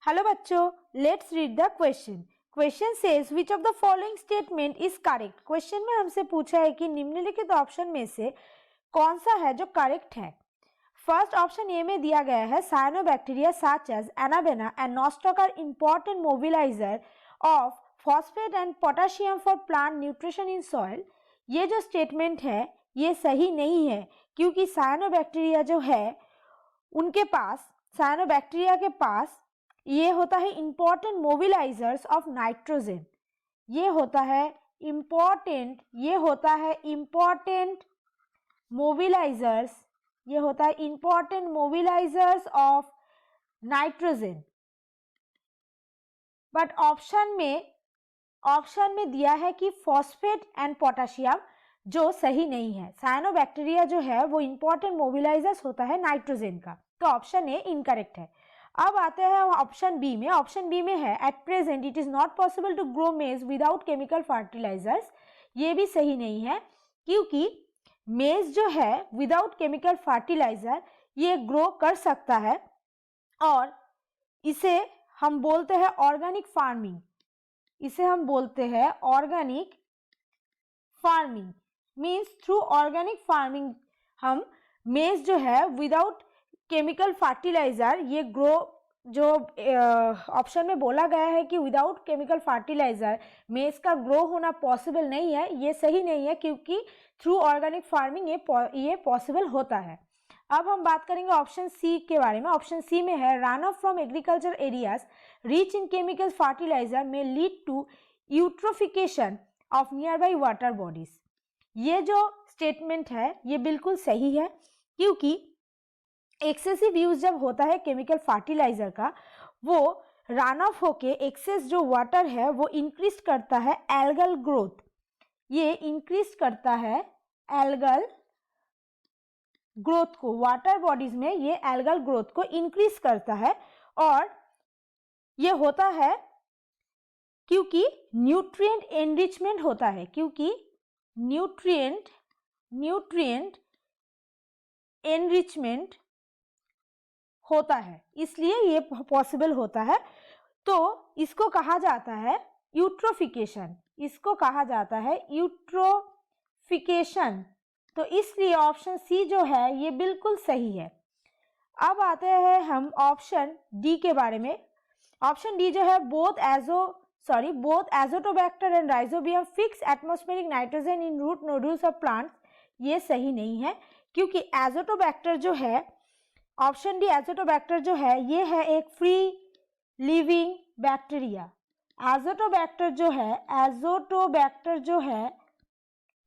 Hello बच्चों, let's read the question. Question says which of the following statement is correct. Question में हमसे पूछा है कि निम्नलिखित ऑप्शन में से कौन सा है जो करेक्ट है। फर्स्ट ऑप्शन ए में दिया गया है cyanobacteria such as Anabaena and Nostoc are important mobilizer of phosphate and potassium for plant nutrition in soil. ये जो स्टेटमेंट है ये सही नहीं है, क्योंकि साइनोबैक्टीरिया जो है उनके पास, साइनोबैक्टीरिया के पास ये होता है इंपॉर्टेंट मोबिलाइजर्स ऑफ नाइट्रोजन। ये होता है important mobilisers of nitrogen. But option में दिया है कि फॉस्फेट एंड पोटेशियम, जो सही नहीं है। साइनोबैक्टीरिया जो है वो इंपॉर्टेंट मोबिलाइजर्स होता है नाइट्रोजन का, तो ऑप्शन ए इनकरेक्ट है। अब आते हैं ऑप्शन बी में। ऑप्शन बी में है at present it is not possible to grow maize without chemical fertilizers. ये भी सही नहीं है, क्योंकि मेज जो है विदाउट केमिकल फर्टिलाइजर ये ग्रो कर सकता है, और इसे हम बोलते हैं organic farming. Organic farming means through organic farming हम मेज जो है विदाउट केमिकल फर्टिलाइजर ये ग्रो, जो ऑप्शन में बोला गया है कि विदाउट केमिकल फर्टिलाइजर मेज का ग्रो होना पॉसिबल नहीं है, ये सही नहीं है, क्योंकि थ्रू ऑर्गेनिक फार्मिंग ये पॉसिबल होता है। अब हम बात करेंगे ऑप्शन सी के बारे में। ऑप्शन सी में है run off from agriculture areas rich in chemical fertiliser में lead to eutrophication of nearby water bodies. ये जो स्टेटमेंट है ये बिल्कुल सही है, क्योंकि एक्सेसिव यूज जब होता है केमिकल फर्टिलाइजर का, वो रन ऑफ होके एक्सेस जो वाटर है वो इंक्रीज करता है एल्गल ग्रोथ। ये इंक्रीज करता है एल्गल ग्रोथ को, वाटर बॉडीज में ये एल्गल ग्रोथ को इंक्रीज करता है, और ये होता है क्योंकि न्यूट्रिएंट एनरिचमेंट होता है, क्योंकि न्यूट्रिएंट एनरिचमेंट होता है, इसलिए ये पॉसिबल होता है। तो इसको कहा जाता है यूट्रोफिकेशन, तो इसलिए ऑप्शन सी जो है ये बिल्कुल सही है। अब आते हैं हम ऑप्शन डी के बारे में। ऑप्शन डी जो है both Azotobacter and Rhizobium fix atmospheric nitrogen in root nodules of plants. ये सही नहीं है, क्योंकि एजोटोबैक्टर जो है, ऑप्शन डी एजोटोबैक्टर जो है ये है एक फ्री लिविंग बैक्टीरिया। एजोटोबैक्टर जो है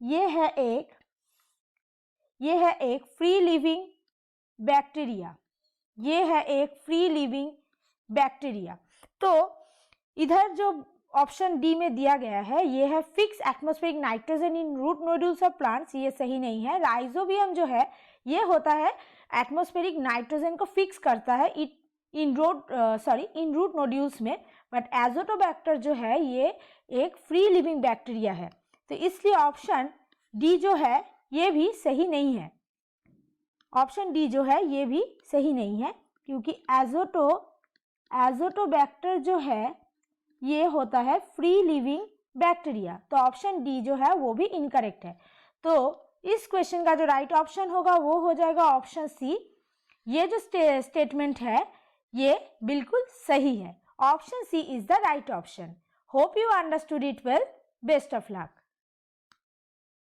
ये है एक फ्री लिविंग बैक्टीरिया। तो इधर जो ऑप्शन डी में दिया गया है ये है fix atmospheric nitrogen in root nodules of plants, ये सही नहीं है। राइजोबियम जो है ये होता है एटमॉस्फेरिक नाइट्रोजन को फिक्स करता है इन रूट नोड्यूल्स में, बट एजोटोबैक्टर जो है ये एक फ्री लिविंग बैक्टीरिया है, तो इसलिए ऑप्शन डी जो है ये भी सही नहीं है। ऑप्शन डी जो है ये भी सही नहीं है, क्योंकि एजोटोबैक्टर जो है ये होता है फ्री लिविंग बैक्टीरिया, तो ऑप्शन डी जो है वो भी इनकरेक्ट है। तो इस क्वेश्चन का जो राइट ऑप्शन होगा वो हो जाएगा ऑप्शन सी। ये जो स्टेटमेंट है ये बिल्कुल सही है। Option C is the right option. Hope you understood it well. Best of luck.